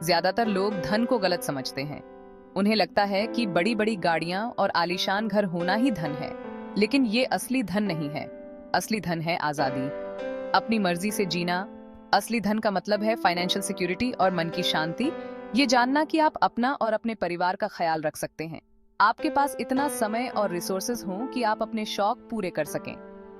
ज्यादातर लोग धन को गलत समझते हैं। उन्हें लगता है कि बड़ी बड़ी गाड़ियां और आलीशान घर होना ही धन है, लेकिन ये असली धन नहीं है। असली धन है आजादी, अपनी मर्जी से जीना। असली धन का मतलब है फाइनेंशियल सिक्योरिटी और मन की शांति। ये जानना कि आप अपना और अपने परिवार का ख्याल रख सकते हैं। आपके पास इतना समय और रिसोर्सेज हों कि आप अपने शौक पूरे कर सकें।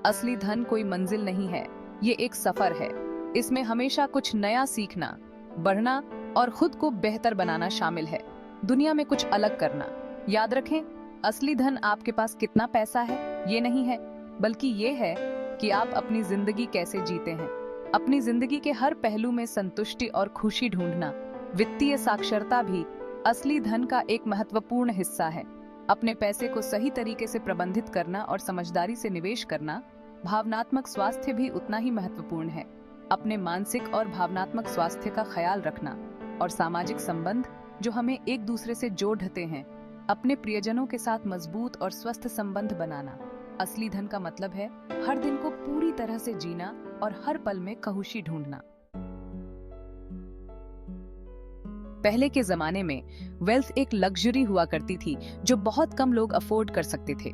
असली धन कोई मंजिल नहीं है, ये एक सफर है। इसमें हमेशा कुछ नया सीखना, बढ़ना और खुद को बेहतर बनाना शामिल है। दुनिया में कुछ अलग करना। याद रखें, असली धन आपके पास कितना पैसा है ये नहीं है, बल्कि ये है कि आप अपनी जिंदगी कैसे जीते हैं। अपनी जिंदगी के हर पहलू में संतुष्टि और खुशी ढूंढना। वित्तीय साक्षरता भी असली धन का एक महत्वपूर्ण हिस्सा है। अपने पैसे को सही तरीके से प्रबंधित करना और समझदारी से निवेश करना। भावनात्मक स्वास्थ्य भी उतना ही महत्वपूर्ण है। अपने मानसिक और भावनात्मक स्वास्थ्य का ख्याल रखना और सामाजिक संबंध जो हमें एक दूसरे से जोड़ते हैं। अपने प्रियजनों के साथ मजबूत और स्वस्थ संबंध बनाना। असली धन का मतलब है हर दिन को पूरी तरह से जीना और हर पल में खुशी ढूंढना। पहले के जमाने में वेल्थ एक लग्जरी हुआ करती थी जो बहुत कम लोग अफोर्ड कर सकते थे।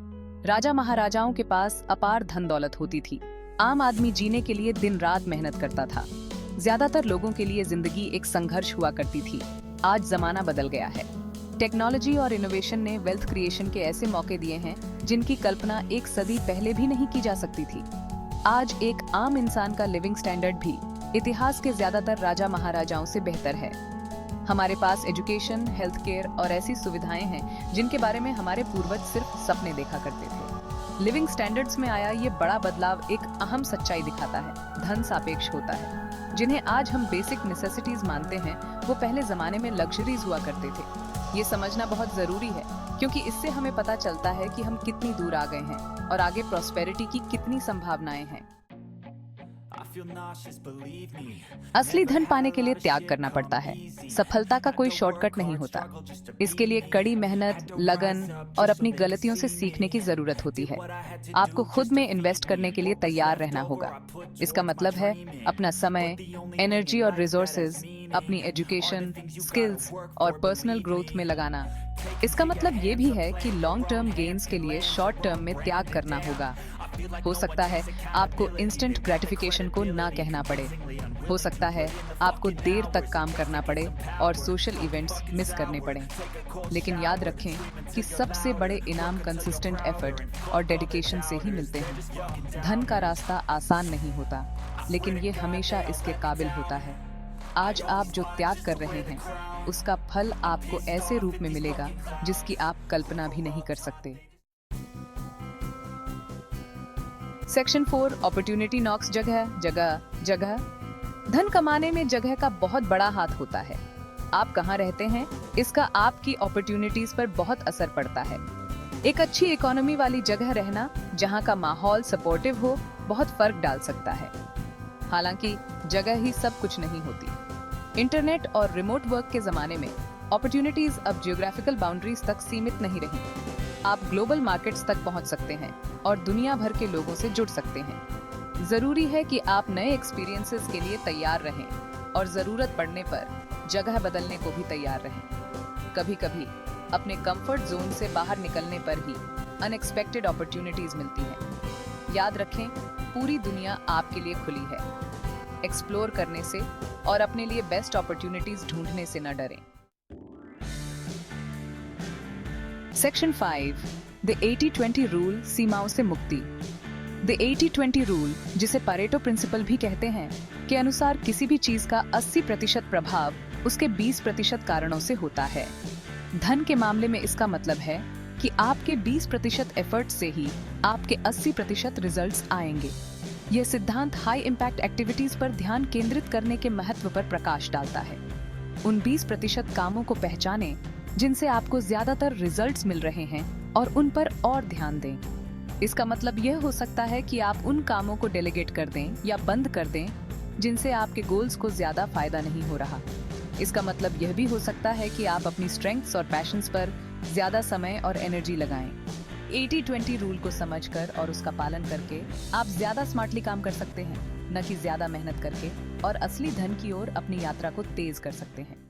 राजा महाराजाओं के पास अपार धन दौलत होती थी। आम आदमी जीने के लिए दिन रात मेहनत करता था। ज्यादातर लोगों के लिए जिंदगी एक संघर्ष हुआ करती थी। आज जमाना बदल गया है। टेक्नोलॉजी और इनोवेशन ने वेल्थ क्रिएशन के ऐसे मौके दिए हैं जिनकी कल्पना एक सदी पहले भी नहीं की जा सकती थी। आज एक आम इंसान का लिविंग स्टैंडर्ड भी इतिहास के ज्यादातर राजा महाराजाओं से बेहतर है। हमारे पास एजुकेशन, हेल्थ केयर और ऐसी सुविधाएं हैं जिनके बारे में हमारे पूर्वज सिर्फ सपने देखा करते थे। लिविंग स्टैंडर्ड्स में आया ये बड़ा बदलाव एक अहम सच्चाई दिखाता है। धन सापेक्ष होता है। जिन्हें आज हम बेसिक नेसेसिटीज मानते हैं, वो पहले जमाने में लग्जरीज हुआ करते थे। ये समझना बहुत जरूरी है, क्योंकि इससे हमें पता चलता है कि हम कितनी दूर आ गए हैं और आगे प्रॉस्पेरिटी की कितनी संभावनाएं हैं। असली धन पाने के लिए त्याग करना पड़ता है। सफलता का कोई शॉर्टकट नहीं होता। इसके लिए कड़ी मेहनत, लगन और अपनी गलतियों से सीखने की जरूरत होती है। आपको खुद में इन्वेस्ट करने के लिए तैयार रहना होगा। इसका मतलब है अपना समय, एनर्जी और रिसोर्सेज अपनी एजुकेशन, स्किल्स और पर्सनल ग्रोथ में लगाना। इसका मतलब ये भी है कि लॉन्ग टर्म गेन्स के लिए शॉर्ट टर्म में त्याग करना होगा। हो सकता है आपको इंस्टेंट ग्रेटिफिकेशन को ना कहना पड़े। हो सकता है आपको देर तक काम करना पड़े और सोशल इवेंट्स मिस करने पड़े। लेकिन याद रखें कि सबसे बड़े इनाम कंसिस्टेंट एफर्ट और डेडिकेशन से ही मिलते हैं। धन का रास्ता आसान नहीं होता, लेकिन ये हमेशा इसके काबिल होता है। आज आप जो त्याग कर रहे हैं, उसका फल आपको ऐसे रूप में मिलेगा जिसकी आप कल्पना भी नहीं कर सकते। सेक्शन 4, अपॉर्चुनिटी नॉक्स जगह जगह जगह। धन कमाने में जगह का बहुत बड़ा हाथ होता है। आप कहाँ रहते हैं, इसका आपकी अपॉर्चुनिटीज पर बहुत असर पड़ता है। एक अच्छी इकोनॉमी वाली जगह रहना, जहाँ का माहौल सपोर्टिव हो, बहुत फर्क डाल सकता है। हालांकि जगह ही सब कुछ नहीं होती। इंटरनेट और रिमोट वर्क के जमाने में अपॉर्चुनिटीज अब जियोग्राफिकल बाउंड्रीज तक सीमित नहीं रही। आप ग्लोबल मार्केट्स तक पहुंच सकते हैं और दुनिया भर के लोगों से जुड़ सकते हैं। जरूरी है कि आप नए एक्सपीरियंसेस के लिए तैयार रहें और जरूरत पड़ने पर जगह बदलने को भी तैयार रहें। कभी कभी अपने कंफर्ट जोन से बाहर निकलने पर ही अनएक्सपेक्टेड अपॉर्चुनिटीज मिलती हैं। याद रखें, पूरी दुनिया आपके लिए खुली है। एक्सप्लोर करने से और अपने लिए बेस्ट अपॉर्चुनिटीज ढूंढने से न डरें। सेक्शन 5, द 80-20 रूल, सीमाओं से मुक्ति। द 80-20 रूल, जिसे पारेटो प्रिंसिपल भी कहते हैं, के अनुसार किसी भी चीज का 80% प्रभाव उसके 20% कारणों से होता है। धन के मामले में इसका मतलब है कि आपके 20% एफर्ट से ही आपके 80% रिजल्ट्स आएंगे। यह सिद्धांत हाई इम्पैक्ट एक्टिविटीज पर ध्यान केंद्रित करने के महत्व पर प्रकाश डालता है। उन 20% कामों को पहचानें जिनसे आपको ज्यादातर रिजल्ट्स मिल रहे हैं और उन पर और ध्यान दें। इसका मतलब यह हो सकता है कि आप उन कामों को डेलीगेट कर दें या बंद कर दें जिनसे आपके गोल्स को ज्यादा फायदा नहीं हो रहा। इसका मतलब यह भी हो सकता है कि आप अपनी स्ट्रेंथ्स और पैशंस पर ज्यादा समय और एनर्जी लगाएं। 80-20 रूल को समझकर और उसका पालन करके आप ज्यादा स्मार्टली काम कर सकते हैं, न कि ज्यादा मेहनत करके, और असली धन की ओर अपनी यात्रा को तेज कर सकते हैं।